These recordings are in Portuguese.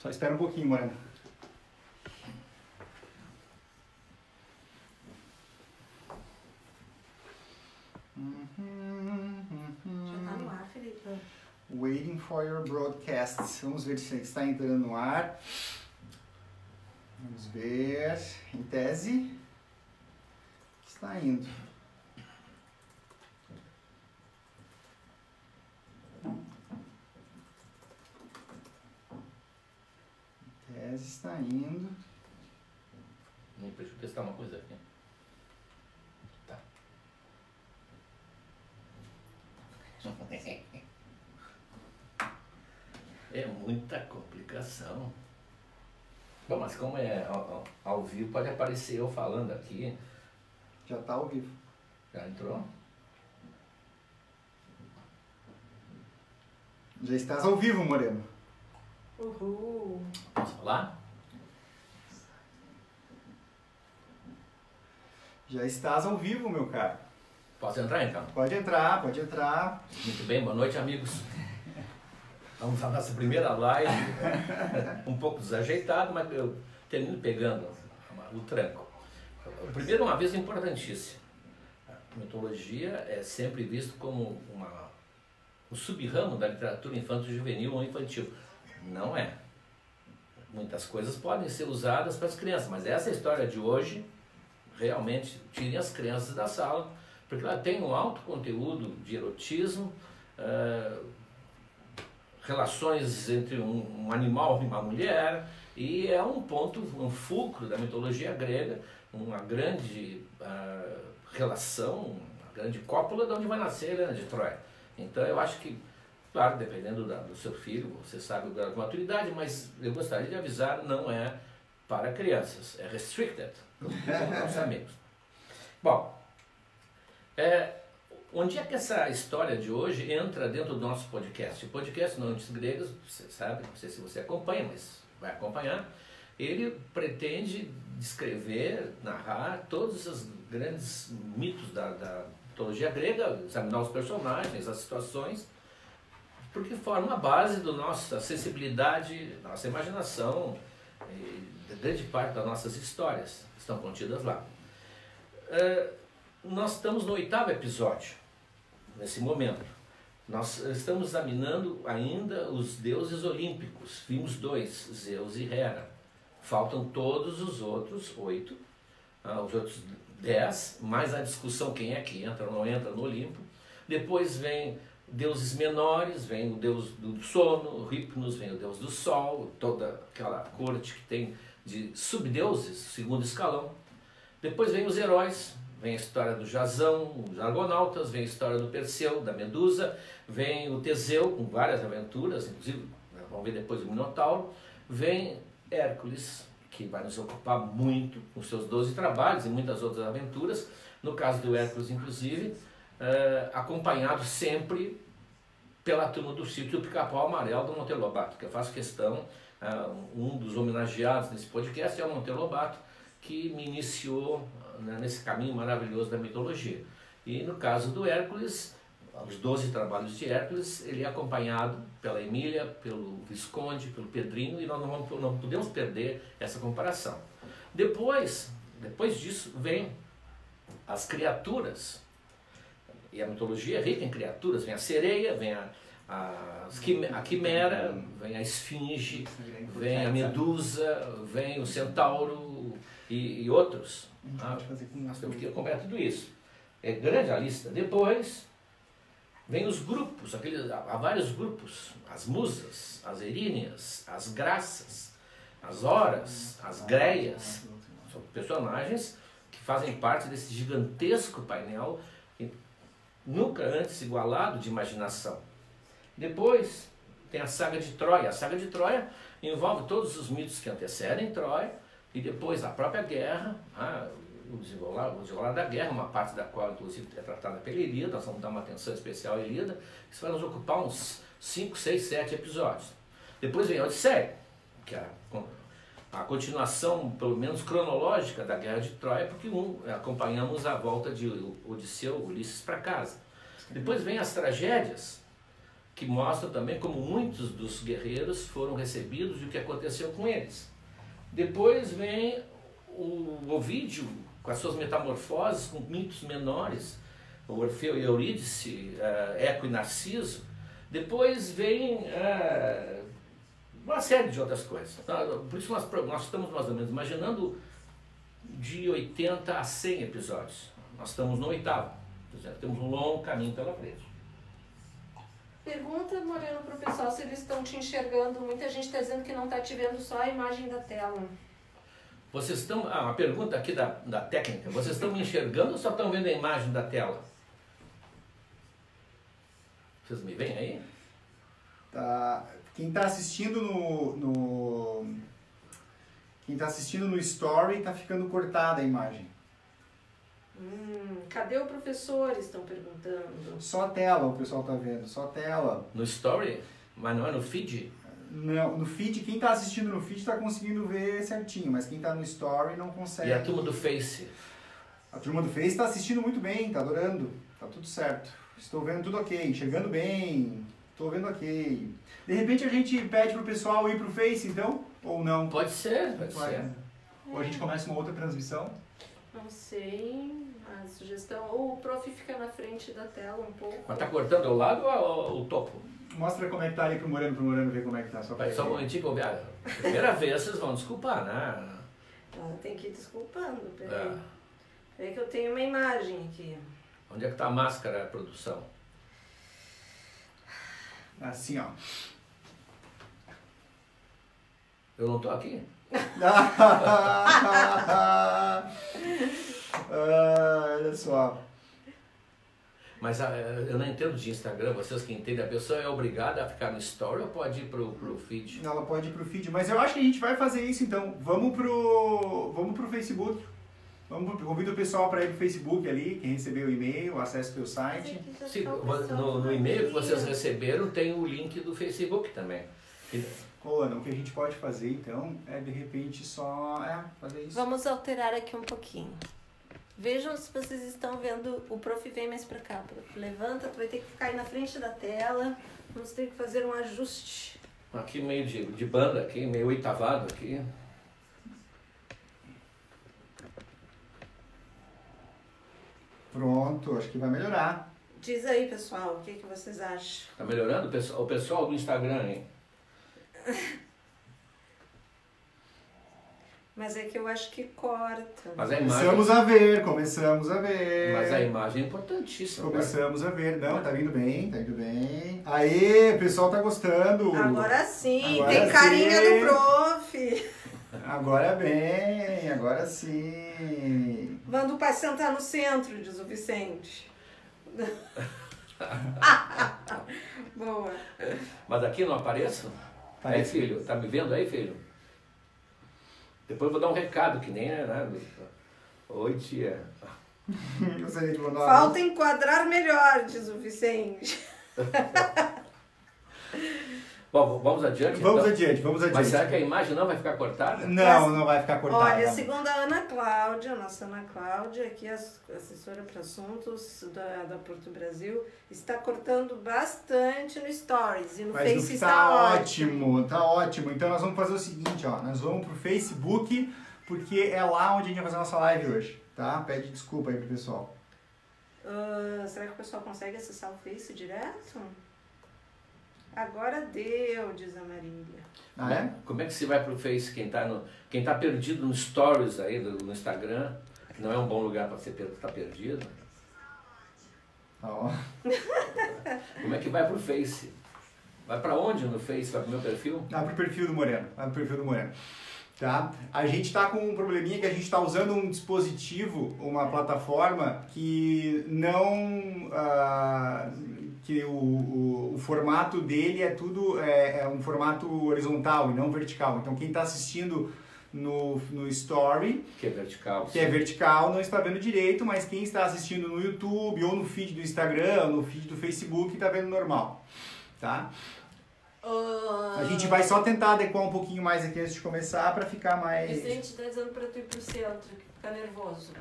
Só espera um pouquinho, Morena. Já tá no ar, Felipe. Waiting for your broadcast. Vamos ver se está entrando no ar. Vamos ver. Em tese, está indo. Em tese, está indo. Deixa eu testar uma coisa aqui. Tá. É muita complicação. Bom, mas como é ao vivo, pode aparecer eu falando aqui. Já está ao vivo. Já entrou? Já estás ao vivo, Moreno. Uhul. Posso falar? Já estás ao vivo, meu caro. Posso entrar então? Pode entrar, pode entrar. Muito bem, boa noite, amigos. Vamos à nossa primeira live. Um pouco desajeitado, mas eu termino pegando o tranco. Primeiro, uma vez importantíssima. A mitologia é sempre visto como um sub-ramo da literatura infanto-juvenil ou infantil. Não é. Muitas coisas podem ser usadas para as crianças, mas essa história de hoje, realmente, tirem as crianças da sala, porque ela tem um alto conteúdo de erotismo, relações entre um animal e uma mulher, e é um ponto, um fulcro da mitologia grega, uma grande relação, uma grande cópula de onde vai nascer a Helena de Troia. Então eu acho que, claro, dependendo do seu filho, você sabe o grau de maturidade, mas eu gostaria de avisar, não é para crianças, é restricted, como nossos amigos. Bom, onde é que essa história de hoje entra dentro do nosso podcast? O podcast Noites Gregas, você sabe, não sei se você acompanha, mas vai acompanhar. Ele pretende descrever, narrar todos os grandes mitos da mitologia grega, examinar os personagens, as situações, porque forma a base da nossa sensibilidade, da nossa imaginação, e de grande parte das nossas histórias estão contidas lá. Nós estamos no 8º episódio, nesse momento. Nós estamos examinando ainda os deuses olímpicos. Vimos 2, Zeus e Hera. Faltam todos os outros 8, os outros 10, mais a discussão quem é que entra ou não entra no Olimpo. Depois vem deuses menores, vem o deus do sono, Hipnos, vem o deus do sol, toda aquela corte que tem de subdeuses, segundo escalão. Depois vem os heróis, vem a história do Jasão, os argonautas, vem a história do Perseu, da Medusa, vem o Teseu, com várias aventuras, inclusive, vamos ver depois o Minotauro, vem Hércules, que vai nos ocupar muito com seus 12 trabalhos e muitas outras aventuras, no caso do Hércules, inclusive, acompanhado sempre pela turma do sítio Pica-Pau Amarelo do Monteiro Lobato, que eu faço questão, um dos homenageados nesse podcast é o Monteiro Lobato, que me iniciou nesse caminho maravilhoso da mitologia. E no caso do Hércules, os 12 trabalhos de Hércules, ele é acompanhado pela Emília, pelo Visconde, pelo Pedrinho, e nós não podemos perder essa comparação. Depois disso, vem as criaturas, e a mitologia é rica em criaturas, vem a sereia, vem a quimera, vem a esfinge, vem a medusa, vem o centauro e outros. Nós temos que acompanhar tudo isso. É grande a lista. Depois vem os grupos, há vários grupos, as musas, as eríneas, as graças, as horas, as greias, são personagens que fazem parte desse gigantesco painel nunca antes igualado de imaginação. Depois tem a saga de Troia. A saga de Troia envolve todos os mitos que antecedem Troia e depois a própria guerra, o desenrolar da guerra, uma parte da qual inclusive é tratada pela Ilíada. Nós vamos dar uma atenção especial à Ilíada. Isso vai nos ocupar uns 5, 6, 7 episódios. Depois vem a Odisseia, que é a continuação, pelo menos cronológica, da Guerra de Troia, porque acompanhamos a volta de Odisseu, Ulisses para casa. Depois vem as tragédias, que mostra também como muitos dos guerreiros foram recebidos e o que aconteceu com eles. Depois vem o Ovídio, com as suas metamorfoses, com mitos menores, o Orfeu e Eurídice, Eco e Narciso. Depois vem uma série de outras coisas. Por isso nós estamos mais ou menos imaginando de 80 a 100 episódios. Nós estamos no 8º. Temos um longo caminho pela frente. Pergunta, Moreno, pro pessoal se eles estão te enxergando. Muita gente está dizendo que não está te vendo, só a imagem da tela. Vocês estão... uma pergunta aqui da técnica. Vocês estão me enxergando ou só estão vendo a imagem da tela? Vocês me veem aí? Tá. Quem está assistindo quem tá assistindo no Story tá ficando cortada a imagem. Cadê o professor? Estão perguntando. Só a tela o pessoal tá vendo, só a tela. No Story? Mas não é no feed? Não, no feed, quem tá assistindo no feed tá conseguindo ver certinho, mas quem tá no Story não consegue. E a turma do Face? A turma do Face tá assistindo muito bem, tá adorando, tá tudo certo. Estou vendo tudo ok, enxergando bem, estou vendo ok. De repente a gente pede pro pessoal ir pro Face então, ou não? Pode ser, pode ser. Ou a gente começa uma outra transmissão? Não sei, a sugestão... Ou o prof fica na frente da tela um pouco. Mas tá cortando o lado ou o topo? Mostra como é que tá ali pro Moreno ver como é que tá. Só Só um momentinho que eu ver. Primeira vez vocês vão desculpar, né? Tem que ir desculpando, peraí. Peraí que eu tenho uma imagem aqui. Onde é que tá a máscara, produção? Assim, ó. Eu não tô aqui? Olha só. Mas eu não entendo de Instagram, vocês que entendem, a pessoa é obrigada a ficar no Story ou pode ir pro feed? Ela pode ir pro feed, mas eu acho que a gente vai fazer isso então. Vamos pro Facebook. Convido o pessoal para ir pro Facebook ali, quem recebeu o e-mail, acesse o teu site. Sim, no e-mail que vocês receberam tem o link do Facebook também. Ana, o que a gente pode fazer então é de repente só fazer isso. Vamos alterar aqui um pouquinho. Vejam se vocês estão vendo. O prof vem mais pra cá. Levanta, tu vai ter que ficar aí na frente da tela. Vamos ter que fazer um ajuste. Aqui meio de banda, aqui, meio oitavado aqui. Pronto, acho que vai melhorar. Diz aí, pessoal, o que vocês acham? Tá melhorando o pessoal do Instagram, hein? Mas é que eu acho que corta. Mas a imagem... Começamos a ver. Mas a imagem é importantíssima. Começamos a ver. Não, tá vindo bem, tá indo bem. Aê, o pessoal tá gostando. Agora sim, Agora tem carinha sim. do prof. Agora bem, agora sim. Manda o pai sentar no centro, diz o Vicente. Boa. Mas aqui não apareço? Aí, filho, tá me vendo aí, filho? Depois eu vou dar um recado, que nem é, né? Oi, tia. Falta enquadrar melhor, diz o Vicente. Bom, vamos adiante? Vamos então? adiante. Mas será que a imagem não vai ficar cortada? Não vai ficar cortada. Olha, segundo a Ana Cláudia, nossa Ana Cláudia, aqui assessora para assuntos da Porto Brasil, está cortando bastante no Stories e no Mas Face tá ótimo, tá ótimo. Então nós vamos fazer o seguinte, ó, nós vamos pro Facebook, porque é lá onde a gente vai fazer a nossa live hoje, tá? Pede desculpa aí pro pessoal. Será que o pessoal consegue acessar o Face direto? Agora deu, diz a Marília. Ah, é? Como é que se vai pro Face? Quem tá perdido no Stories aí, no Instagram, que não é um bom lugar para você estar perdido. Ó. Como é que vai pro Face? Vai para onde no Face? Vai pro meu perfil? Vai pro perfil do Moreno. Tá? A gente tá com um probleminha que a gente tá usando um dispositivo, uma plataforma que não... que o formato dele é um formato horizontal e não vertical. Então quem está assistindo no Story, que é vertical, não está vendo direito, mas quem está assistindo no YouTube ou no feed do Instagram, ou no feed do Facebook, está vendo normal. Tá? A gente vai só tentar adequar um pouquinho mais aqui antes de começar pra ficar mais... Vicente tá dizendo pra tu ir pro centro, que fica nervoso.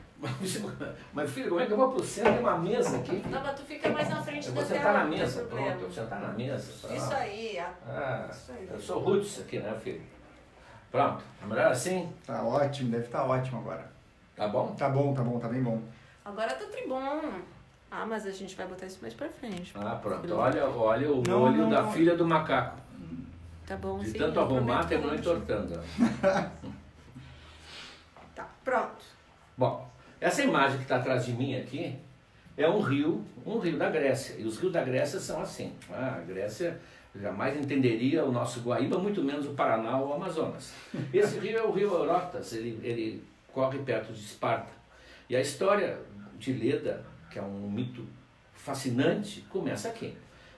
Mas filho, como é que eu vou pro centro? Tem uma mesa aqui. Não, mas tu fica mais na frente Eu da vou tela, sentar na não tem mesa, problema. pronto. Eu vou sentar na mesa. Pronto. Isso aí, Ah, isso aí. eu sou roots aqui, né, filho? Pronto. É melhor assim? Tá ótimo, deve estar ótimo agora. Tá bom? Tá bom, tá bem bom. Agora tá tribom. Ah, mas a gente vai botar isso mais pra frente. Ah, pronto. Olha o olho Não, da não. filha do macaco. Tá bom, De sim, tanto eu arrumar, prometo terminou que eu vou entortando. Tá, pronto. Bom, essa imagem que está atrás de mim aqui é um rio da Grécia. E os rios da Grécia são assim. A Grécia jamais entenderia o nosso Guaíba, muito menos o Paraná ou o Amazonas. Esse rio é o rio Eurotas, ele corre perto de Esparta. E a história de Leda, que é um mito fascinante, começa aqui.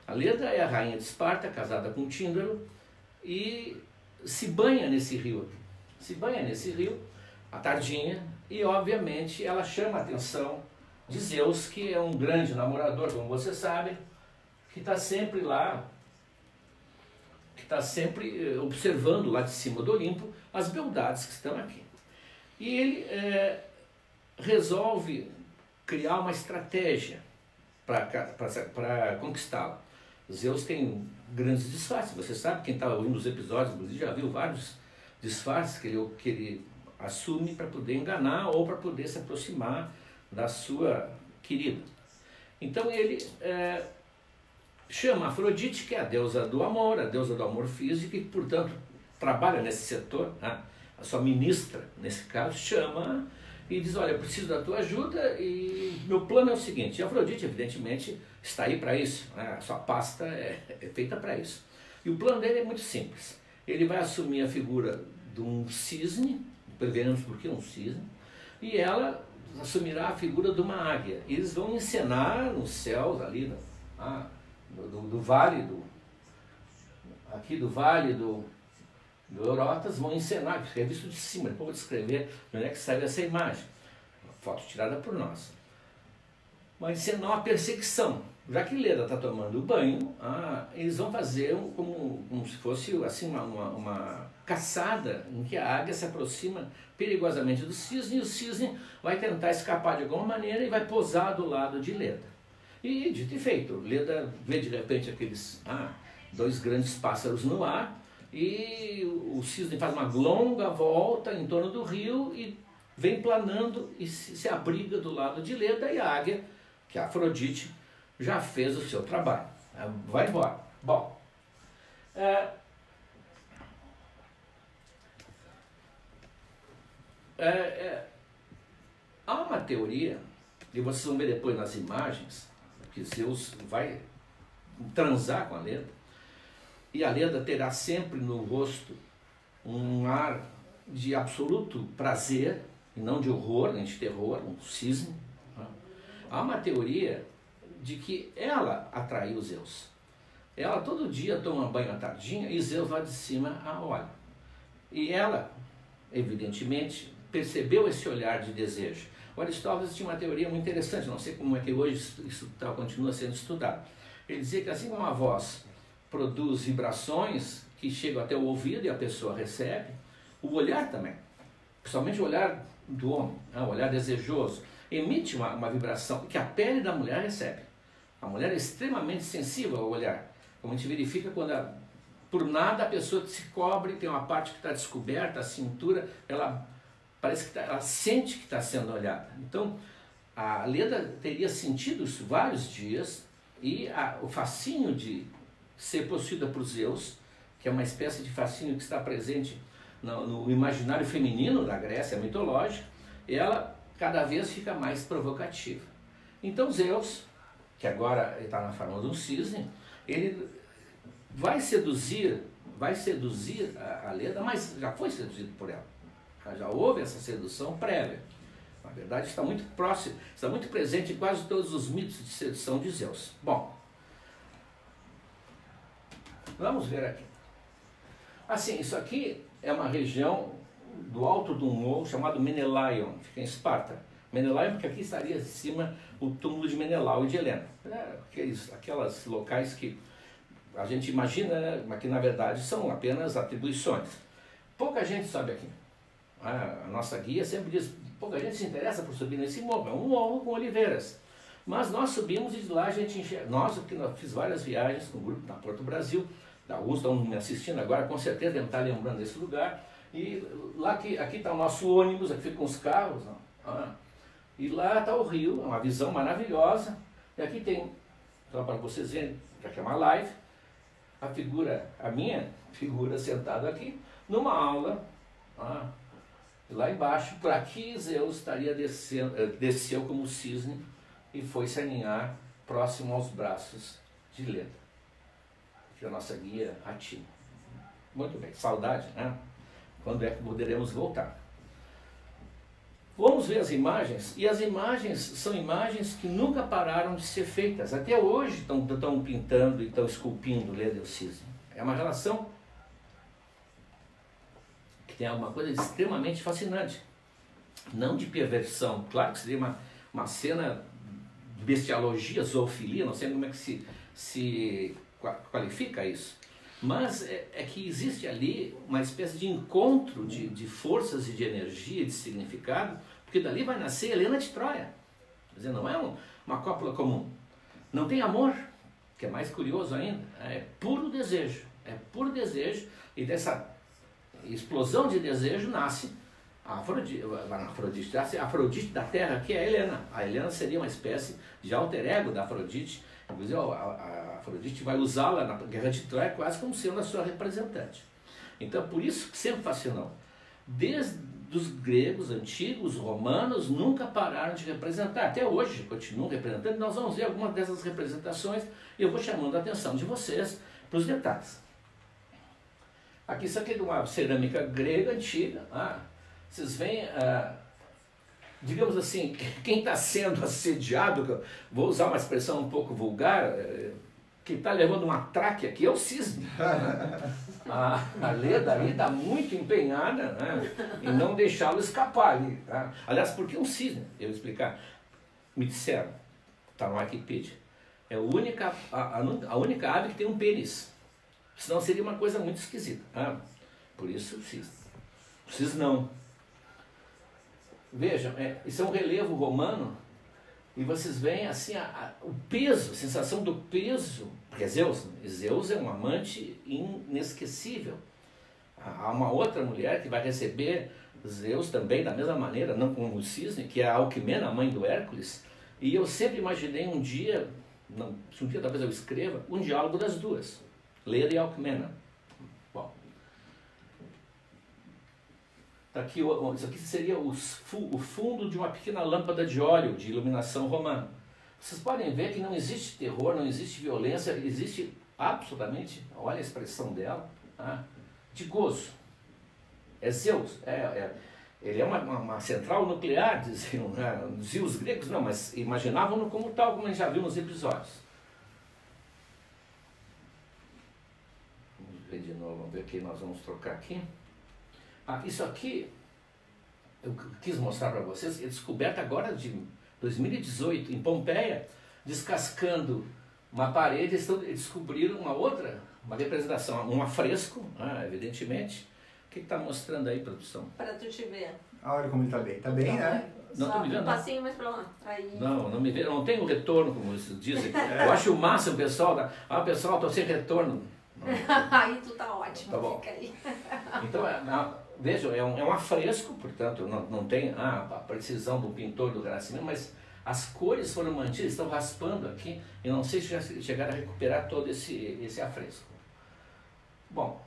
A Leda é a rainha de Esparta, casada com Tíndaro, e se banha nesse rio aqui. Se banha nesse rio à tardinha e, obviamente, ela chama a atenção de Zeus, que é um grande namorador, como vocês sabem, que está sempre lá, que está sempre observando lá de cima do Olimpo as beldades que estão aqui. E ele resolve criar uma estratégia para conquistá-la. Zeus tem grandes disfarces, você sabe, quem estava ouvindo os episódios, inclusive, já viu vários disfarces que ele assume para poder enganar ou para poder se aproximar da sua querida. Então ele chama Afrodite, que é a deusa do amor físico, e portanto trabalha nesse setor, né? A sua ministra, nesse caso, chama e diz, olha, eu preciso da tua ajuda e meu plano é o seguinte. E Afrodite, evidentemente, está aí para isso, né? A sua pasta é feita para isso. E o plano dele é muito simples. Ele vai assumir a figura de um cisne, veremos por que um cisne, e ela assumirá a figura de uma águia. E eles vão encenar nos céus ali, do vale, aqui do vale do Eurotas, vão encenar, que é visto de cima, depois vou descrever de onde é que saiu essa imagem, foto tirada por nós. Vai encenar uma perseguição. Já que Leda está tomando banho, eles vão fazer como se fosse assim, uma caçada em que a águia se aproxima perigosamente do cisne e o cisne vai tentar escapar de alguma maneira e vai posar do lado de Leda. E dito e feito, Leda vê de repente aqueles dois grandes pássaros no ar e o cisne faz uma longa volta em torno do rio e vem planando e se abriga do lado de Leda, e a águia, que é a Afrodite, já fez o seu trabalho. Vai embora. Bom, há uma teoria, e vocês vão ver depois nas imagens, que Zeus vai transar com a Leda, e a Leda terá sempre no rosto um ar de absoluto prazer, e não de horror, nem de terror, um cisne. Há uma teoria de que ela atraiu Zeus. Ela todo dia toma banho à tardinha e Zeus lá de cima a olha. E ela, evidentemente, percebeu esse olhar de desejo. O Aristóteles tinha uma teoria muito interessante, não sei como é que hoje isso continua sendo estudado. Ele dizia que assim como a voz produz vibrações que chegam até o ouvido e a pessoa recebe, o olhar também, principalmente o olhar do homem, o olhar desejoso, emite uma vibração que a pele da mulher recebe. A mulher é extremamente sensível ao olhar, como a gente verifica quando por nada a pessoa se cobre, tem uma parte que está descoberta, a cintura, ela parece que ela sente que está sendo olhada. Então, a Leda teria sentido isso vários dias, e o fascínio de ser possuída por Zeus, que é uma espécie de fascínio que está presente no imaginário feminino da Grécia mitológica, ela cada vez fica mais provocativa. Então Zeus, que agora está na forma de um cisne, ele vai seduzir a Leda, mas já foi seduzido por ela. Já houve essa sedução prévia. Na verdade, está muito próximo, está muito presente em quase todos os mitos de sedução de Zeus. Bom, vamos ver aqui. Assim, isso aqui é uma região do alto de um morro chamado Menelaion, fica em Esparta. Menelaion, porque aqui estaria em cima o túmulo de Menelau e de Helena. Aqueles locais que a gente imagina, mas que na verdade são apenas atribuições. Pouca gente sobe aqui. A nossa guia sempre diz, pouca gente se interessa por subir nesse morro, é um morro com oliveiras. Mas nós subimos e de lá a gente enxerga. Nós fiz várias viagens com o grupo na Porto Brasil, da USP, estão me assistindo agora, com certeza devem estar lembrando desse lugar. E lá aqui está o nosso ônibus, aqui ficam os carros. E lá está o rio, é uma visão maravilhosa. E aqui tem, só para vocês verem, já que é uma live, a minha figura sentada aqui, numa aula. Lá embaixo, por aqui Zeus estaria desceu como cisne e foi se aninhar próximo aos braços de Leda, que é a nossa guia Atina. Muito bem, saudade, né? Quando é que poderemos voltar? Vamos ver as imagens, e as imagens são imagens que nunca pararam de ser feitas. Até hoje estão pintando e estão esculpindo Leda e o cisne. É uma relação que tem alguma coisa extremamente fascinante. Não de perversão, claro que seria uma cena de bestialogia, zoofilia, não sei como é que se qualifica isso. Mas é que existe ali uma espécie de encontro de forças e de energia, de significado, porque dali vai nascer Helena de Troia. Quer dizer, não é uma cópula comum. Não tem amor, que é mais curioso ainda, é puro desejo. É puro desejo, e dessa explosão de desejo nasce a Afrodite da Terra, que é a Helena. A Helena seria uma espécie de alter ego da Afrodite. Inclusive, a Afrodite vai usá-la na Guerra de Troia quase como sendo a sua representante. Então, por isso que sempre fascinou. Desde os gregos antigos, romanos, nunca pararam de representar. Até hoje continuam representando. Nós vamos ver algumas dessas representações e eu vou chamando a atenção de vocês para os detalhes. Aqui, isso aqui é de uma cerâmica grega antiga. Vocês veem, digamos assim, quem está sendo assediado, vou usar uma expressão um pouco vulgar, quem está levando uma traque aqui é o cisne. A Leda ali está muito empenhada, né, em não deixá-lo escapar ali. Tá? Aliás, por que um cisne? Eu vou explicar. Me disseram, está no Wikipedia, é a única ave que tem um pênis. Senão seria uma coisa muito esquisita. Por isso o cisne. O cisne não. Vejam, isso é um relevo romano e vocês veem assim o peso, a sensação do peso, porque é Zeus, né? Zeus é um amante inesquecível. Há uma outra mulher que vai receber Zeus também da mesma maneira, não como o cisne, que é a Alquimena, a mãe do Hércules, e eu sempre imaginei um dia, talvez eu escreva, um diálogo das duas, Leda e Alquimena. Bom, aqui, isso aqui seria o fundo de uma pequena lâmpada de óleo de iluminação romana. Vocês podem ver que não existe terror, não existe violência, existe absolutamente, olha a expressão dela, de gozo. É Zeus, ele é uma central nuclear, diziam, né? Diziam os gregos, não, mas imaginavam-no como tal, como a gente já viu nos episódios. Vamos ver de novo, vamos ver o que nós vamos trocar aqui. Isso aqui, eu quis mostrar para vocês, é descoberta agora de 2018, em Pompeia, descascando uma parede, descobriram uma representação, um afresco, evidentemente. O que está mostrando aí, produção? Para tu te ver. Olha como ele está bem. Está bem, né? Não estou me vendo. Um passinho mais para lá. Aí. Não me vejo, não tem o retorno, como eles dizem. Eu acho o máximo o pessoal, pessoal, estou sem retorno. Aí tu tá ótimo, tá bom. Fica aí. Então, vejam, é um afresco, portanto, não tem a precisão do pintor do Renascimento, mas as cores foram mantidas, estão raspando aqui, e não sei se já chegaram a recuperar todo esse afresco. Bom,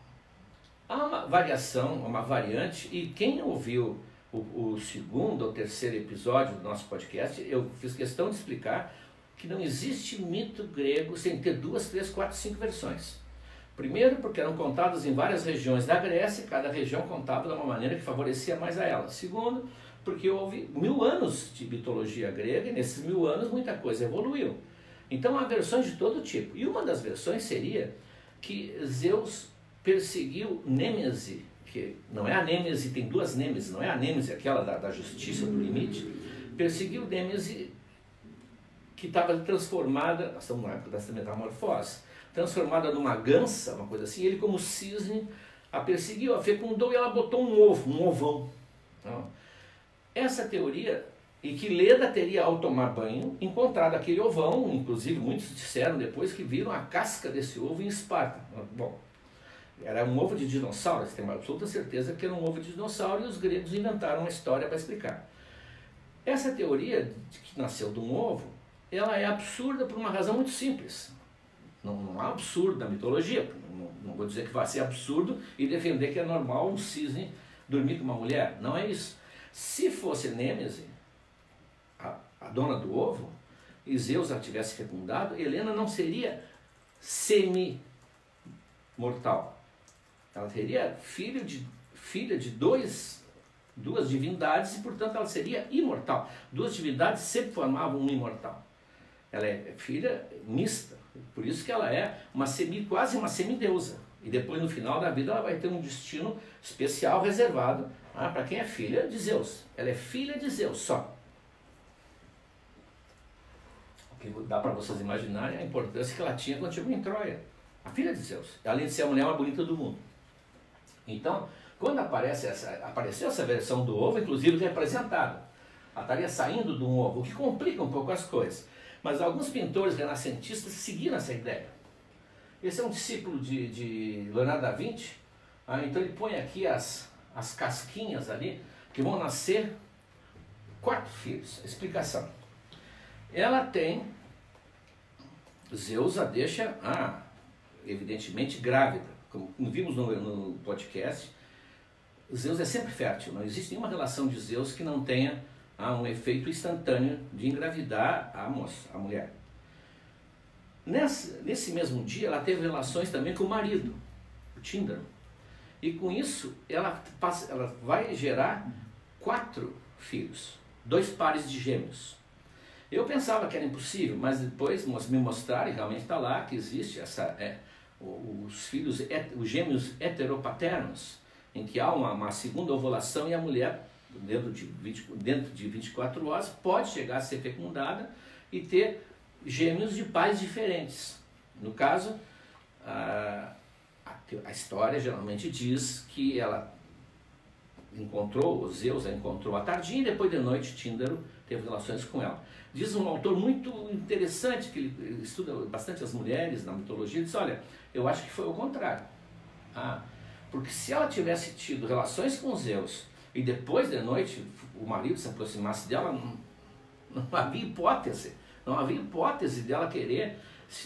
há uma variação, uma variante, e quem ouviu o segundo ou terceiro episódio do nosso podcast, eu fiz questão de explicar que não existe mito grego sem ter 2, 3, 4, 5 versões. Primeiro, porque eram contadas em várias regiões da Grécia, cada região contava de uma maneira que favorecia mais a ela. Segundo, porque houve 1000 anos de mitologia grega e nesses 1000 anos muita coisa evoluiu. Então há versões de todo tipo. E uma das versões seria que Zeus perseguiu Nêmese, que não é a Nêmese, tem 2 Nêmeses, não é a Nêmese aquela da justiça do limite, perseguiu Nêmese que estava transformada, nós estamos na época dessa metamorfose, transformada numa gança, uma coisa assim, ele como cisne a perseguiu, a fecundou e ela botou um ovo, um ovão. Então, essa teoria, e que Leda teria ao tomar banho encontrado aquele ovão, inclusive muitos disseram depois que viram a casca desse ovo em Esparta. Bom, era um ovo de dinossauro, eles têm uma absoluta certeza que era um ovo de dinossauro e os gregos inventaram uma história para explicar. Essa teoria de que nasceu de um ovo, ela é absurda por uma razão muito simples. Não há absurdo na mitologia, não vou dizer que vai ser absurdo e defender que é normal um cisne dormir com uma mulher, não é isso. Se fosse Nêmese, a dona do ovo, e Zeus a tivesse fecundado, Helena não seria semi-mortal. Ela teria filha de duas divindades e, portanto, ela seria imortal. Duas divindades sempre formavam um imortal. Ela é filha mista, por isso que ela é quase uma semideusa. E depois, no final da vida, ela vai ter um destino especial reservado para quem é filha de Zeus. Ela é filha de Zeus só. O que dá para vocês imaginarem a importância que ela tinha quando chegou em Troia. A filha de Zeus, além de ser a mulher mais bonita do mundo. Então, quando apareceu essa versão do ovo, inclusive representada, ela estaria saindo de um ovo, o que complica um pouco as coisas. Mas alguns pintores renascentistas seguiram essa ideia. Esse é um discípulo de Leonardo da Vinci, então ele põe aqui as casquinhas ali, que vão nascer 4 filhos. Explicação. Ela tem, Zeus a deixa, evidentemente, grávida. Como vimos no podcast, Zeus é sempre fértil, não existe nenhuma relação de Zeus que não tenha um efeito instantâneo de engravidar a moça, a mulher. Nesse mesmo dia, ela teve relações também com o marido, o Tíndaro. E com isso, ela vai gerar 4 filhos, 2 pares de gêmeos. Eu pensava que era impossível, mas depois me mostraram, e realmente está lá, que existe os filhos, os gêmeos heteropaternos, em que há uma segunda ovulação e a mulher, dentro de 24 horas, pode chegar a ser fecundada e ter gêmeos de pais diferentes. No caso, a história geralmente diz que ela Zeus a encontrou à tardinha e depois de noite Tíndaro teve relações com ela. Diz um autor muito interessante, que ele estuda bastante as mulheres na mitologia, diz, olha, eu acho que foi o contrário. Porque se ela tivesse tido relações com Zeus e depois de noite o marido se aproximasse dela, não havia hipótese. Não havia hipótese dela querer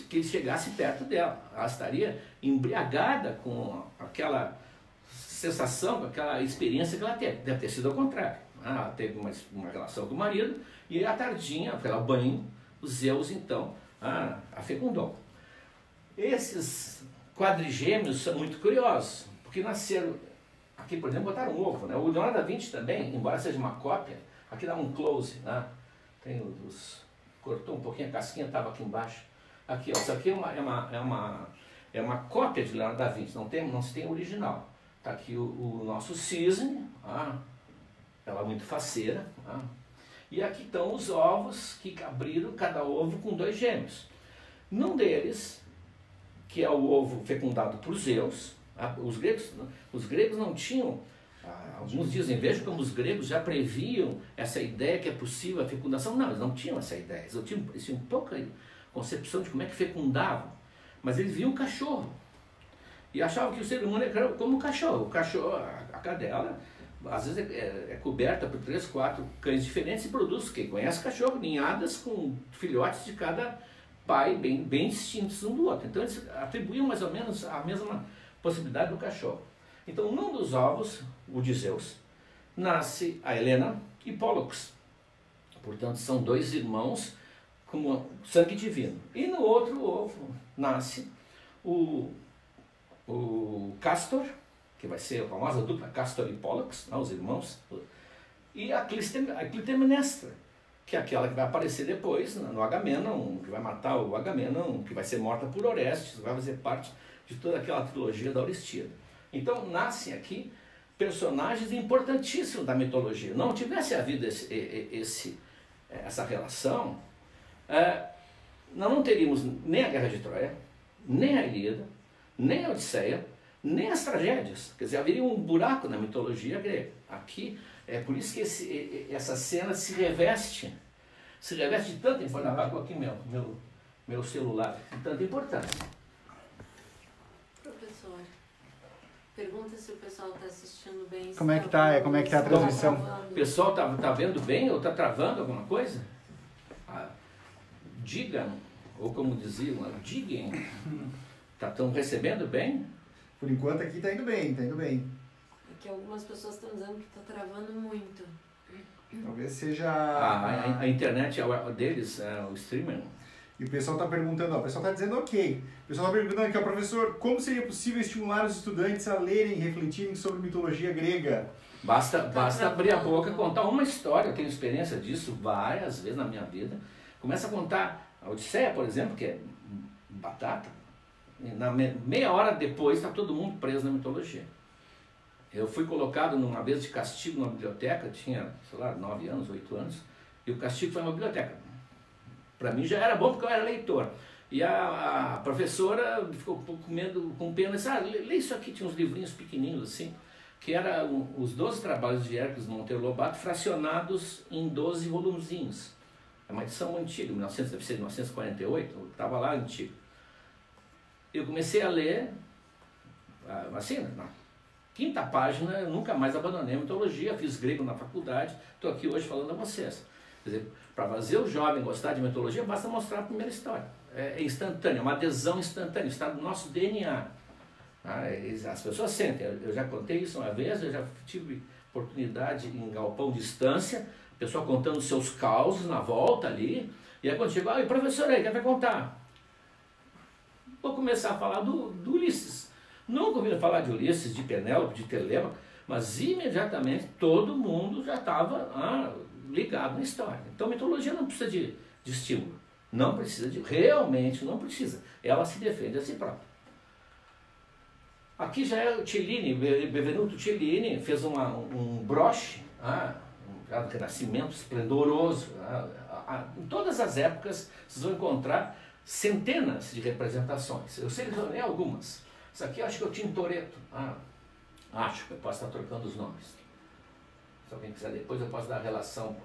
que ele chegasse perto dela. Ela estaria embriagada com aquela sensação, com aquela experiência que ela teve. Deve ter sido ao contrário. Ela teve uma relação com o marido e à tardinha, pelo banho, o Zeus então a fecundou. Esses quadrigêmeos são muito curiosos, porque nasceram, aqui por exemplo botaram um ovo, né? O Leonardo da Vinci também, embora seja uma cópia, aqui dá um close, né? Tem cortou um pouquinho, a casquinha estava aqui embaixo. Aqui, ó, isso aqui é uma cópia de Leonardo da Vinci, não se tem original. Está aqui o nosso cisne, ela é muito faceira. E aqui estão os ovos que abriram cada ovo com 2 gêmeos. Num deles, que é o ovo fecundado por Zeus, os gregos não tinham, alguns dizem, veja como os gregos já previam essa ideia que é possível a fecundação. Não, eles não tinham essa ideia, eles tinham pouca concepção de como é que fecundavam, mas eles viam o cachorro e achavam que o ser humano era como o cachorro. A cadela, às vezes é coberta por 3, 4 cães diferentes e produz, quem conhece cachorro, ninhadas com filhotes de cada pai bem distintos um do outro. Então eles atribuíam mais ou menos a mesma possibilidade do cachorro. Então, num dos ovos, o de Zeus, nasce a Helena e Pólux. Portanto, são 2 irmãos com sangue divino. E no outro ovo nasce o Castor, que vai ser a famosa dupla Castor e Pólux, os irmãos, e a Clitemnestra, que é aquela que vai aparecer depois no Agamenon, que vai matar o Agamenon, que vai ser morta por Orestes, vai fazer parte de toda aquela trilogia da Orestíada. Então nascem aqui personagens importantíssimos da mitologia. Não tivesse havido essa relação, nós não teríamos nem a Guerra de Troia, nem a Ilíada, nem a Odisseia, nem as tragédias. Quer dizer, haveria um buraco na mitologia grega. Aqui, é por isso que essa cena se reveste de tanta importância. Apagou aqui meu celular, de tanta importância. Professor, pergunta se o pessoal está assistindo bem. Como é que tá? Como é que tá a transmissão? O pessoal tá vendo bem ou tá travando alguma coisa? Digam, ou como diziam, digam. Estão recebendo bem? Por enquanto aqui tá indo bem, tá indo bem. Aqui algumas pessoas estão dizendo que está travando muito. Talvez seja... A internet deles, o streamer. E o pessoal está perguntando, o pessoal está dizendo ok. O pessoal está perguntando aqui, professor, como seria possível estimular os estudantes a lerem e refletirem sobre mitologia grega? Basta abrir a boca e contar uma história. Eu tenho experiência disso várias vezes na minha vida. Começa a contar a Odisseia, por exemplo, que é batata. Na meia hora depois está todo mundo preso na mitologia. Eu fui colocado numa vez de castigo numa biblioteca, tinha, sei lá, 9 anos, 8 anos, e o castigo foi uma biblioteca. Para mim já era bom porque eu era leitor. E a professora ficou com pena, disse, lê isso aqui, tinha uns livrinhos pequenininhos assim, que eram os 12 trabalhos de Hércules Monteiro Lobato fracionados em 12 volumezinhos. É uma edição antiga, deve ser 1948, estava lá antigo. Eu comecei a ler, assim, na 5ª página, eu nunca mais abandonei a mitologia, fiz grego na faculdade, estou aqui hoje falando a vocês. Quer dizer, para fazer o jovem gostar de mitologia, basta mostrar a primeira história. É instantâneo, é uma adesão instantânea, está no nosso DNA. As pessoas sentem, eu já contei isso uma vez, eu já tive oportunidade em galpão de distância, o pessoal contando seus causos na volta ali, e aí quando chegou, e professor aí, quem vai contar? Vou começar a falar do Ulisses. Nunca ouviram falar de Ulisses, de Penélope, de Telêmaco, mas imediatamente todo mundo já estava ligado na história. Então mitologia não precisa de estímulo. Não precisa realmente não precisa. Ela se defende a si própria. Aqui já é o Cellini, Benvenuto Cellini fez um broche, um renascimento esplendoroso. Em todas as épocas vocês vão encontrar centenas de representações. Eu selecionei algumas. Isso aqui eu acho que é o Tintoretto. Acho que eu posso estar trocando os nomes. Se alguém quiser depois eu posso dar a relação.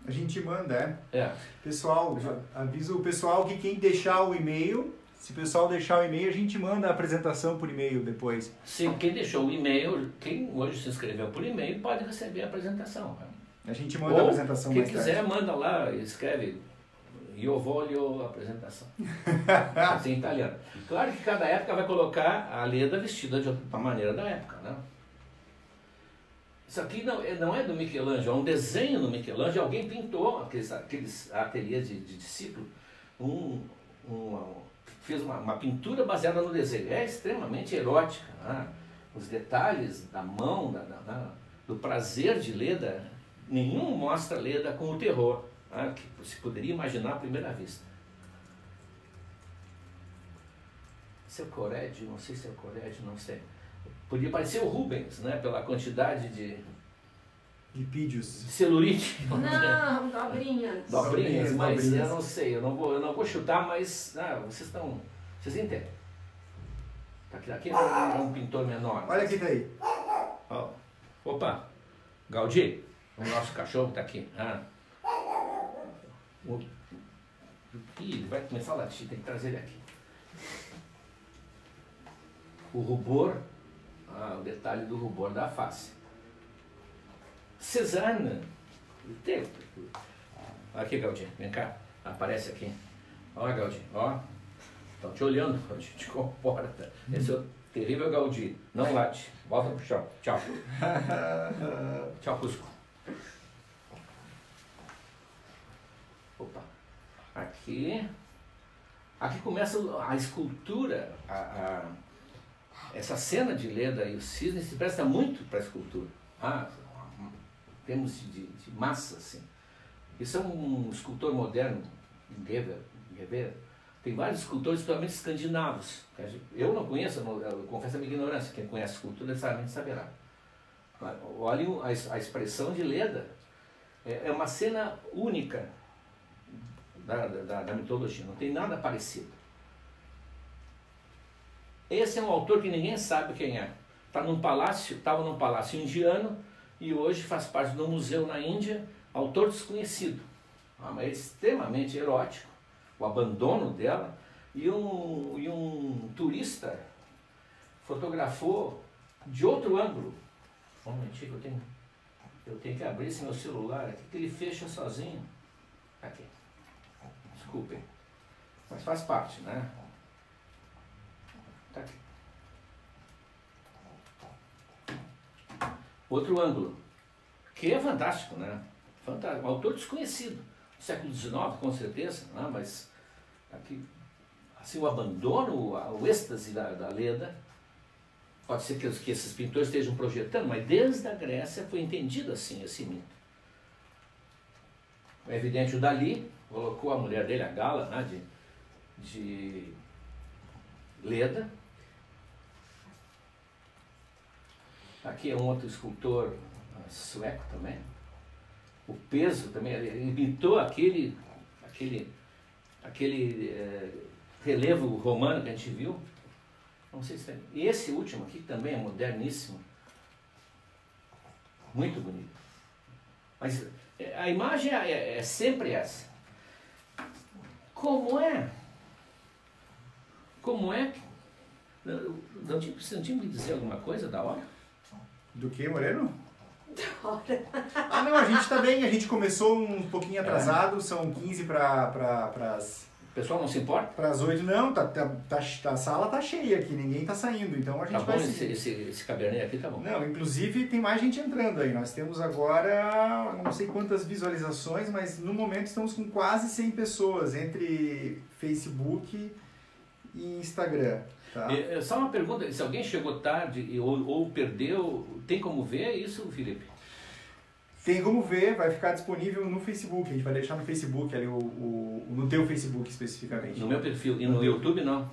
A gente manda, é? Pessoal, avisa o pessoal que quem deixar o e-mail, se o pessoal deixar o e-mail, a gente manda a apresentação por e-mail depois. Sim, quem deixou o e-mail, quem hoje se inscreveu por e-mail, pode receber a apresentação. A gente manda a apresentação mais tarde. Quem quiser, manda lá, escreve Io voglio apresentação. Assim em italiano. Claro que cada época vai colocar a Leda vestida de uma maneira da época, né? Isso aqui não é do Michelangelo, é um desenho do Michelangelo. Alguém pintou, aqueles ateliês de discípulo, fez uma pintura baseada no desenho. É extremamente erótica, né? Os detalhes da mão, do prazer de Leda, nenhum mostra Leda com o terror, né? Que se poderia imaginar à primeira vista. Esse é o Corredi, não sei se é o Corredi, não sei. Podia parecer o Rubens, né? Pela quantidade de lipídios, celulite. Não, dobrinhas. Dobrinhas, mas eu não sei, eu não vou chutar, mas vocês entendem. Aqui é um pintor menor. Olha quem tá aí. Opa, Gaudí, o nosso cachorro está aqui. Ele vai começar a latir, tem que trazer ele aqui. O rubor, o detalhe do rubor da face. Cezanne. Aqui, Gaudí, vem cá. Aparece aqui. Olha, Gaudí, ó. Estão te olhando, Gaudí, te comporta. Esse é o terrível Gaudí. Não late. Volta pro chão. Tchau. Tchau, Cusco. Opa. Aqui começa a escultura. Essa cena de Leda e o cisne se presta muito para a escultura. Em termos de massa, assim. Isso é um escultor moderno, Geber. Tem vários escultores, principalmente escandinavos. Eu não conheço, eu confesso a minha ignorância. Quem conhece escultura necessariamente saberá. Olhem a expressão de Leda. É uma cena única da mitologia, não tem nada parecido. Esse é um autor que ninguém sabe quem é. Estava num palácio indiano e hoje faz parte de um museu na Índia, autor desconhecido. Mas é extremamente erótico, o abandono dela, e um turista fotografou de outro ângulo. Um momentinho, eu tenho que abrir esse meu celular aqui, que ele fecha sozinho. Aqui. Desculpem. Mas faz parte, né? Tá aqui. Outro ângulo, que é fantástico, né? Fantástico. Um autor desconhecido, do século XIX, com certeza, né? Mas aqui, assim, o abandono, o êxtase da Leda, pode ser que esses pintores estejam projetando, mas desde a Grécia foi entendido assim esse mito. É evidente, o Dalí colocou a mulher dele, a Gala, né, de Leda. Aqui é um outro escultor sueco também. O peso também, ele imitou aquele relevo romano que a gente viu. Não sei se tem. E esse último aqui também é moderníssimo. Muito bonito. Mas a imagem é sempre essa. Como é? Você não tinha que me dizer alguma coisa da hora? Do que, Moreno? Da hora. Ah, não, a gente tá bem, a gente começou um pouquinho atrasado, são 15 para O pessoal não se importa? Para as 8, não, a sala tá cheia aqui, ninguém tá saindo, então a gente tá vai bom, seguir. esse cabernet aqui tá bom. Não, inclusive tem mais gente entrando aí, nós temos agora não sei quantas visualizações, mas no momento estamos com quase 100 pessoas, entre Facebook e Instagram. Tá? Só uma pergunta, se alguém chegou tarde ou perdeu, tem como ver isso, Felipe? Tem como ver, vai ficar disponível no Facebook, a gente vai deixar no Facebook, ali no teu Facebook especificamente. No meu perfil, e no YouTube não?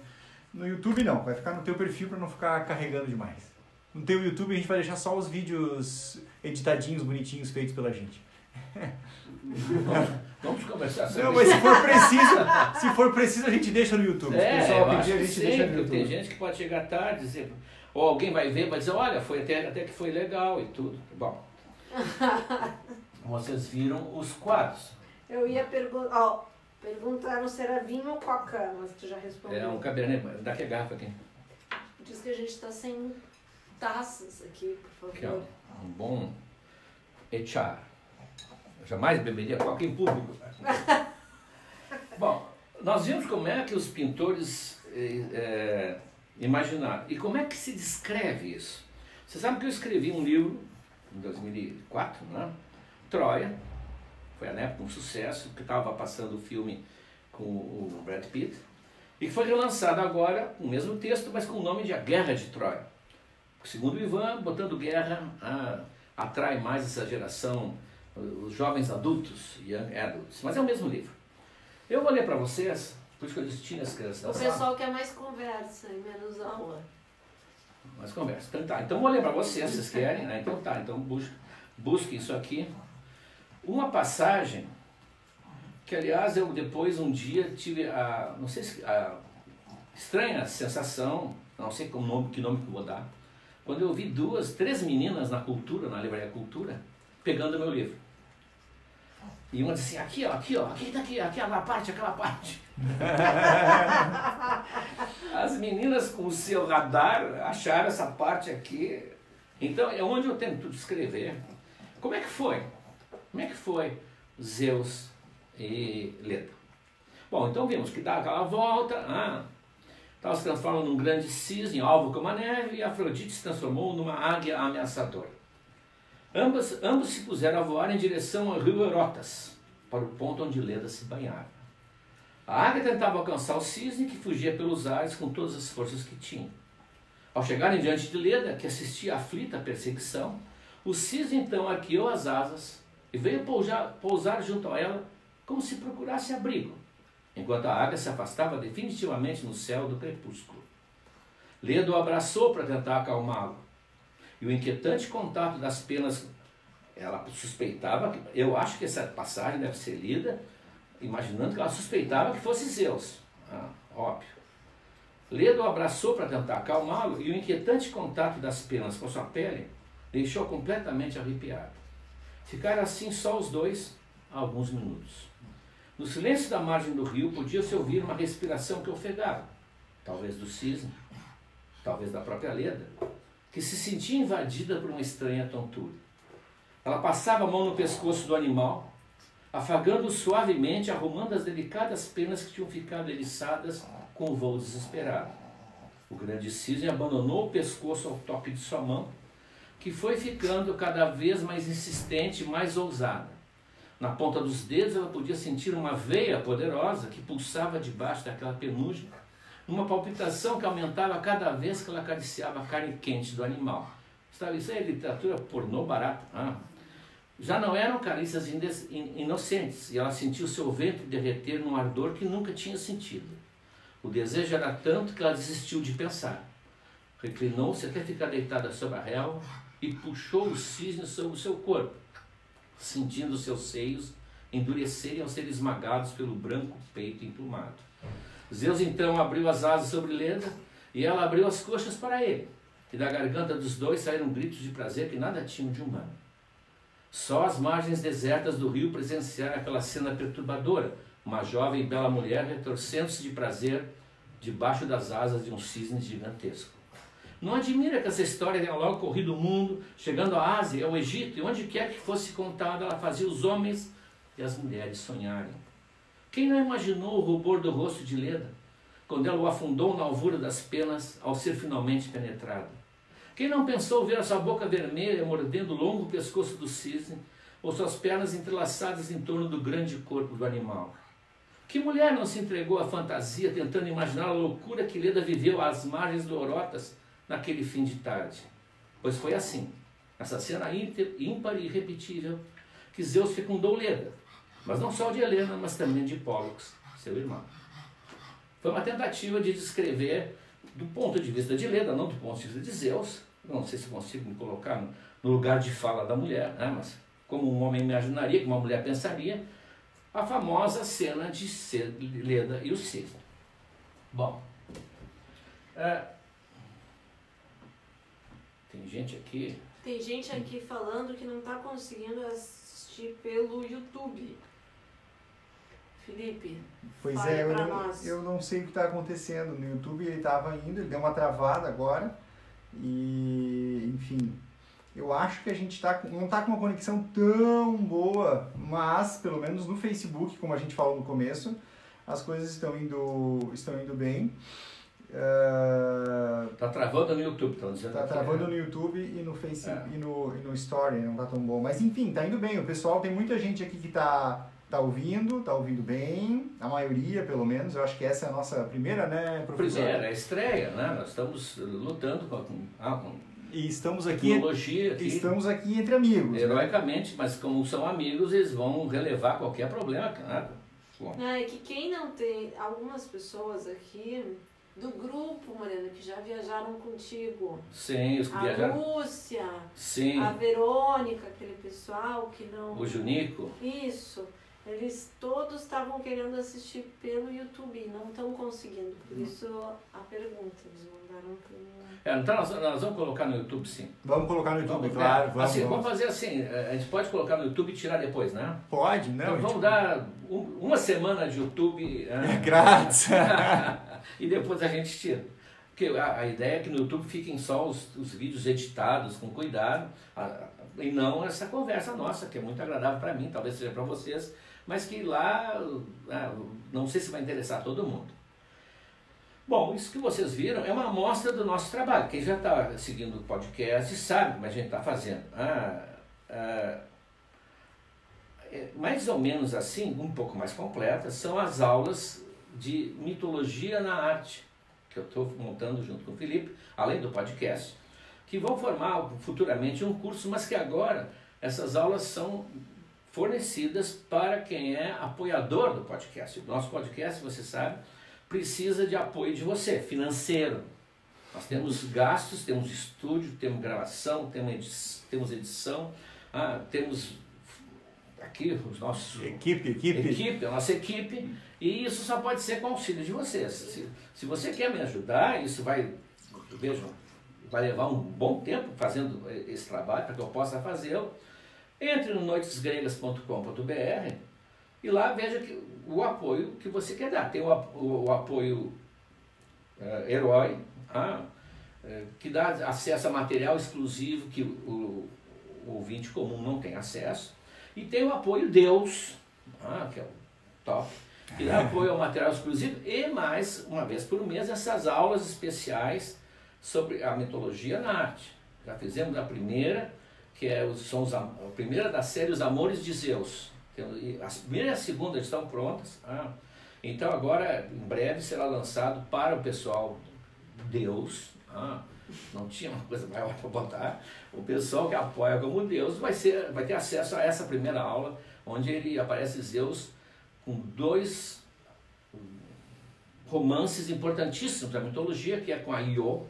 No YouTube não, vai ficar no teu perfil para não ficar carregando demais. No teu YouTube a gente vai deixar só os vídeos editadinhos, bonitinhos, feitos pela gente. Vamos conversar sobre não, mas se for preciso a gente deixa no YouTube. Se o pessoal pedir, a gente deixa no YouTube. Tem gente que pode chegar tarde e dizer, ou alguém vai ver, vai dizer, olha, foi até que foi legal e tudo. Bom, vocês viram os quadros. Eu ia perguntar, perguntaram se era vinho ou coca, mas tu já respondeu. É um cabernet, dá aqui a garrafa aqui. Diz que a gente está sem taças aqui, por favor. Aqui, ó, um bom echar. Eu jamais beberia coca em público. Bom, nós vimos como é que os pintores imaginaram. E como é que se descreve isso? Você sabe que eu escrevi um livro em 2004, né? Troia. Foi na época um sucesso, que estava passando o filme com o Brad Pitt. E que foi relançado agora, com o mesmo texto, mas com o nome de A Guerra de Troia. Segundo o Ivan, botando guerra atrai mais essa geração, os jovens adultos, young adults. Mas é o mesmo livro. Eu vou ler para vocês, por isso que eu disse as crianças da O sala. pessoal quer mais conversa e menos aula. Mais conversa. Então tá, então vou ler para vocês, vocês querem, né? Então tá, então busquem isso aqui. Uma passagem que, aliás, eu depois um dia tive a, não sei se, a estranha sensação, não sei que nome que eu vou dar, quando eu vi três meninas na livraria Cultura, pegando meu livro. E uma disse assim, aqui tá aqui, aquela parte. As meninas com o seu radar acharam essa parte aqui. Então é onde eu tento descrever. Como é que foi Zeus e Leda? Bom, então vimos que dá aquela volta, se transforma num grande cisne, alvo como a neve, e Afrodite se transformou numa águia ameaçadora. Ambos se puseram a voar em direção ao rio Eurotas, para o ponto onde Leda se banhava. A águia tentava alcançar o cisne, que fugia pelos ares com todas as forças que tinha. Ao chegarem diante de Leda, que assistia aflita à perseguição, o cisne então arqueou as asas e veio pousar junto a ela como se procurasse abrigo, enquanto a águia se afastava definitivamente no céu do crepúsculo. Leda o abraçou para tentar acalmá-lo, e o inquietante contato das penas, ela suspeitava, eu acho que essa passagem deve ser lida, imaginando que ela suspeitava que fosse Zeus, óbvio. Leda o abraçou para tentar acalmá-lo e o inquietante contato das penas com sua pele deixou completamente arrepiado. Ficaram assim só os dois há alguns minutos. No silêncio da margem do rio podia-se ouvir uma respiração que ofegava, talvez do cisne, talvez da própria Leda, que se sentia invadida por uma estranha tontura. Ela passava a mão no pescoço do animal, afagando-o suavemente, arrumando as delicadas penas que tinham ficado eriçadas com o voo desesperado. O grande cisne abandonou o pescoço ao toque de sua mão, que foi ficando cada vez mais insistente e mais ousada. Na ponta dos dedos ela podia sentir uma veia poderosa que pulsava debaixo daquela penugem, numa palpitação que aumentava cada vez que ela acariciava a carne quente do animal. Isso é literatura pornô barata. Já não eram carícias inocentes, e ela sentiu seu ventre derreter num ardor que nunca tinha sentido. O desejo era tanto que ela desistiu de pensar. Reclinou-se até ficar deitada sobre a relva e puxou o cisne sobre o seu corpo, sentindo seus seios endurecerem ao ser esmagados pelo branco peito emplumado. Zeus então abriu as asas sobre Leda e ela abriu as coxas para ele. E da garganta dos dois saíram gritos de prazer que nada tinham de humano. Só as margens desertas do rio presenciaram aquela cena perturbadora, uma jovem e bela mulher retorcendo-se de prazer debaixo das asas de um cisne gigantesco. Não admira que essa história tenha logo corrido o mundo, chegando à Ásia, ao Egito, e onde quer que fosse contada, ela fazia os homens e as mulheres sonharem. Quem não imaginou o rubor do rosto de Leda, quando ela o afundou na alvura das penas ao ser finalmente penetrada? Quem não pensou ver a sua boca vermelha mordendo o longo pescoço do cisne, ou suas pernas entrelaçadas em torno do grande corpo do animal? Que mulher não se entregou à fantasia, tentando imaginar a loucura que Leda viveu às margens do Orotas naquele fim de tarde? Pois foi assim, essa cena ímpar e irrepetível, que Zeus fecundou Leda, mas não só de Helena, mas também de Pólux, seu irmão. Foi uma tentativa de descrever do ponto de vista de Leda, não do ponto de vista de Zeus. Não sei se consigo me colocar no lugar de fala da mulher, né? Mas como um homem imaginaria, como uma mulher pensaria, a famosa cena de Leda e o cisne. Bom, tem gente aqui... Tem gente aqui falando que não está conseguindo assistir pelo YouTube. Felipe, pois fale é, pra nós. Eu não sei o que está acontecendo. No YouTube ele estava indo, ele deu uma travada agora. E, enfim, eu acho que a gente não está com uma conexão tão boa, mas pelo menos no Facebook, como a gente falou no começo, as coisas estão indo bem. Tá travando no YouTube, estão dizendo. Tá travando no YouTube e no Facebook e no Story, não tá tão bom. Mas enfim, tá indo bem. O pessoal, tem muita gente aqui que tá ouvindo bem, a maioria pelo menos. Eu acho que essa é a nossa primeira, né, professor? Primeira, estreia, né? Nós estamos lutando com e estamos aqui, tecnologia aqui. Estamos aqui entre amigos. Heroicamente, né? Mas como são amigos, eles vão relevar qualquer problema, né? É que quem não tem, algumas pessoas aqui do grupo, Morena, que já viajaram contigo. Sim, os que a viajaram. A Lúcia, sim. A Verônica, aquele pessoal que não... O Junico. Isso. Eles todos estavam querendo assistir pelo YouTube e não estão conseguindo. Por isso a pergunta, eles mandaram para mim. Então nós vamos colocar no YouTube, sim. Vamos colocar no YouTube, claro. Vamos fazer assim, a gente pode colocar no YouTube e tirar depois, né? Pode, não. Então vamos dar uma semana de YouTube. Grátis. E depois a gente tira. Porque a ideia é que no YouTube fiquem só os vídeos editados com cuidado, e não essa conversa nossa, que é muito agradável para mim, talvez seja para vocês, mas que lá, não sei se vai interessar todo mundo. Bom, isso que vocês viram é uma amostra do nosso trabalho. Quem já está seguindo o podcast sabe como a gente está fazendo. Mais ou menos assim, um pouco mais completas, são as aulas de mitologia na arte, que eu estou montando junto com o Felipe, além do podcast, que vão formar futuramente um curso, mas que agora essas aulas são fornecidas para quem é apoiador do podcast. O nosso podcast, você sabe, precisa de apoio de você, financeiro. Nós temos gastos, temos estúdio, temos gravação, temos edição, temos aqui, os nossos... Equipe. A nossa equipe, e isso só pode ser com auxílio de vocês. Se você quer me ajudar, isso vai, vejam, vai levar um bom tempo fazendo esse trabalho para que eu possa fazê-lo. Entre no noitesgregas.com.br e lá veja o apoio que você quer dar. Tem o apoio herói, que dá acesso a material exclusivo que o ouvinte comum não tem acesso. E tem o apoio Deus, que é o top, que dá apoio ao material exclusivo e mais, uma vez por mês, essas aulas especiais sobre a mitologia na arte. Já fizemos a primeira, que a primeira da série Os Amores de Zeus. A primeira e a segunda estão prontas. Então agora, em breve, será lançado para o pessoal Deus. Não tinha uma coisa maior para botar. O pessoal que apoia como Deus vai ter acesso a essa primeira aula, onde ele aparece Zeus com 2 romances importantíssimos da mitologia, que é com a Io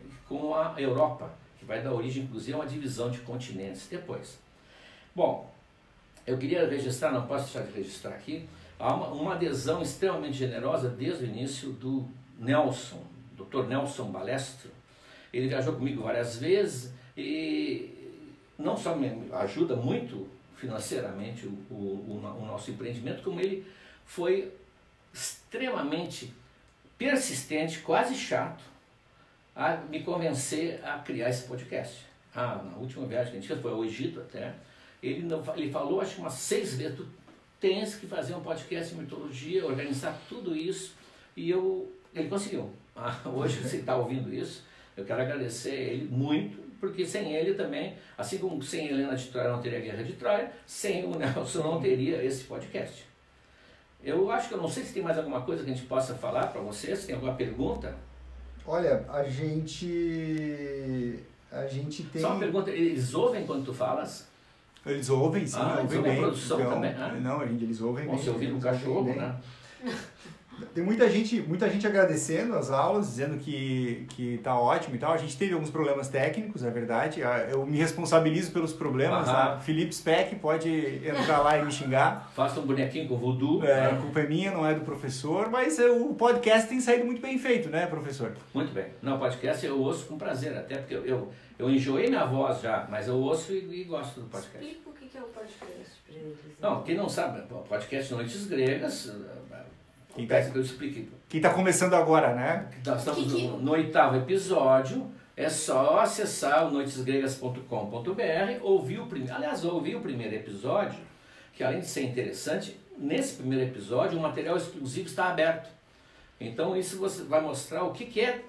e com a Europa, que vai dar origem, inclusive, a uma divisão de continentes depois. Bom, eu queria registrar, não posso deixar de registrar aqui, há uma adesão extremamente generosa desde o início do Nelson, Dr. Nelson Balestro. Ele viajou comigo várias vezes e não só me ajuda muito financeiramente o nosso empreendimento, como ele foi extremamente persistente, quase chato, a me convencer a criar esse podcast. Na última viagem que a gente fez, foi ao Egito até, ele falou acho que umas 6 vezes, tu tens que fazer um podcast de mitologia, organizar tudo isso, e ele conseguiu. Hoje você está ouvindo isso, eu quero agradecer ele muito, porque sem ele também, assim como sem Helena de Troia não teria a Guerra de Troia, sem o Nelson não teria esse podcast. Eu acho que eu não sei se tem mais alguma coisa que a gente possa falar para vocês, se tem alguma pergunta. Olha, a gente tem... Só uma pergunta, eles ouvem quando tu falas? Eles ouvem, sim, ouvem bem. A produção então, também, Não, eles ouvem bem. Você ouvindo um cachorro, né? Tem muita gente agradecendo as aulas, dizendo que tá ótimo e tal. A gente teve alguns problemas técnicos, é verdade. Eu me responsabilizo pelos problemas. Tá? Felipe Speck pode entrar lá e me xingar. Faça um bonequinho com voodoo. A culpa é minha, não é do professor. Mas o podcast tem saído muito bem feito, né, professor? Muito bem. Não, o podcast eu ouço com prazer, até porque eu enjoei minha voz já, mas eu ouço e gosto do podcast. Explica o que é o podcast para eles. Não, quem não sabe, o podcast Noites Gregas... Que eu explique. Quem está começando agora, né? Nós estamos no 8º episódio. É só acessar o noitesgregas.com.br, ouvir o primeiro episódio, que além de ser interessante, nesse primeiro episódio o material exclusivo está aberto. Então isso você vai mostrar o que é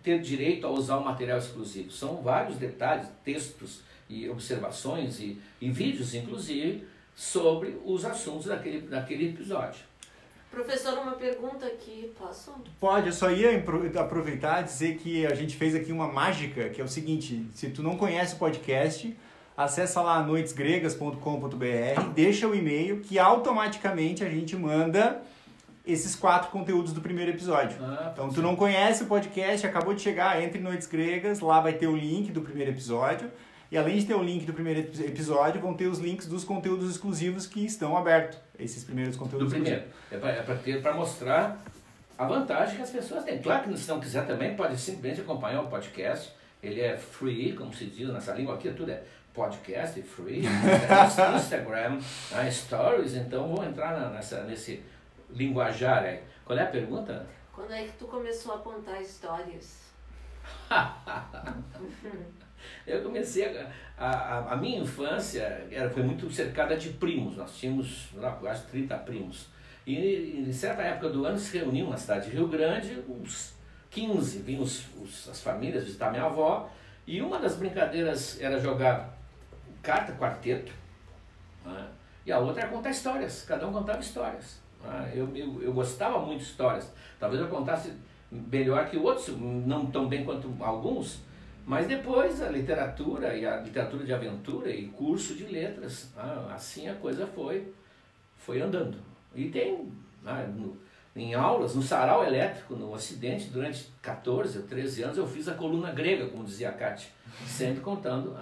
ter direito a usar o material exclusivo. São vários detalhes, textos e observações e vídeos, inclusive, sobre os assuntos daquele episódio. Professor, uma pergunta aqui, posso? Pode, eu só ia aproveitar e dizer que a gente fez aqui uma mágica, que é o seguinte, se tu não conhece o podcast, acessa lá noitesgregas.com.br, deixa o e-mail que automaticamente a gente manda esses 4 conteúdos do primeiro episódio. Então tu não conhece o podcast, acabou de chegar, entre em Noites Gregas, lá vai ter o link do primeiro episódio. E além de ter o link do primeiro episódio, vão ter os links dos conteúdos exclusivos que estão abertos. Esses primeiros conteúdos exclusivos. É para mostrar a vantagem que as pessoas têm. Claro que se não quiser também, pode simplesmente acompanhar o podcast. Ele é free, como se diz nessa língua aqui, tudo é podcast, free. Instagram, stories, então vou entrar nesse linguajar aí. Qual é a pergunta? Quando é que tu começou a contar histórias? Eu comecei a minha infância foi muito cercada de primos. Nós tínhamos quase 30 primos. E em certa época do ano se reuniam na cidade de Rio Grande, uns 15, vinham as famílias visitar minha avó. E uma das brincadeiras era jogar carta, quarteto, né? E a outra era contar histórias. Cada um contava histórias. Eu gostava muito de histórias. Talvez eu contasse melhor que outros, não tão bem quanto alguns. Mas depois a literatura, e a literatura de aventura e curso de letras, assim a coisa foi andando. E tem, em aulas, no sarau elétrico, no Ocidente, durante 14 ou 13 anos, eu fiz a coluna grega, como dizia a Kátia, sempre contando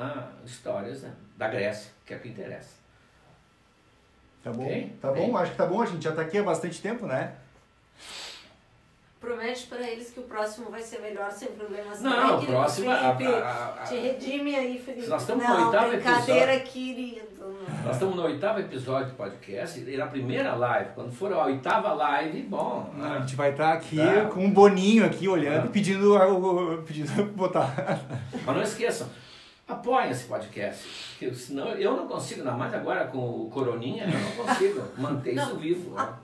histórias da Grécia, que é o que interessa. Tá bom, Ok? tá bom, acho que tá bom, a gente já tá aqui há bastante tempo, né? Promete para eles que o próximo vai ser melhor, sem problemas Não, o técnicos, próximo... Felipe. Te redime aí, Felipe. Nós estamos não, no 8º brincadeira, episódio. querido. Nós estamos no 8º episódio do podcast e na primeira live, quando for a 8ª live, bom... A gente vai estar aqui Tá. com um boninho aqui olhando e pedindo botar. Mas não esqueçam, apoiem esse podcast, porque senão eu não consigo, ainda mais agora com o Coroninha, eu não consigo manter isso vivo. Né?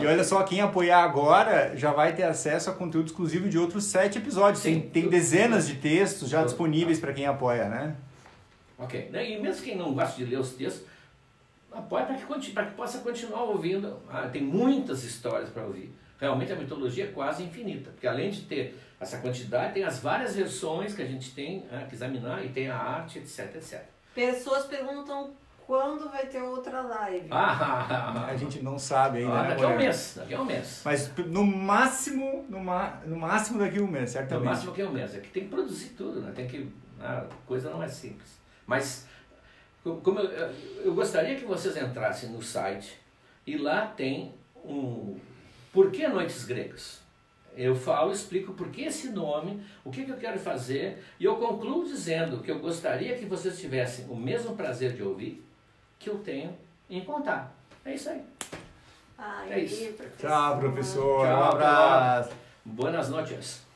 E olha só, quem apoiar agora já vai ter acesso a conteúdo exclusivo de outros 7 episódios. Tem dezenas de textos já disponíveis para quem apoia, né? Ok. E mesmo quem não gosta de ler os textos, apoia para que possa continuar ouvindo. Tem muitas histórias para ouvir. Realmente a mitologia é quase infinita, porque além de ter essa quantidade, tem as várias versões que a gente tem que examinar, e tem a arte, etc, etc. Pessoas perguntam quando vai ter outra live. A gente não sabe ainda, né, daqui a um Moreno? mês, daqui a um mês. Mas no máximo daqui a um mês, certamente. No máximo daqui a um mês. É que tem que produzir tudo, né? A coisa não é simples. Mas como eu gostaria que vocês entrassem no site e lá tem Por que Noites Gregas? Eu explico por que esse nome, o que eu quero fazer, e eu concluo dizendo que eu gostaria que vocês tivessem o mesmo prazer de ouvir que eu tenho em contar. É isso aí. Ai, É isso. professor. Tchau, professor. Tchau, Um abraço. Buenas noches.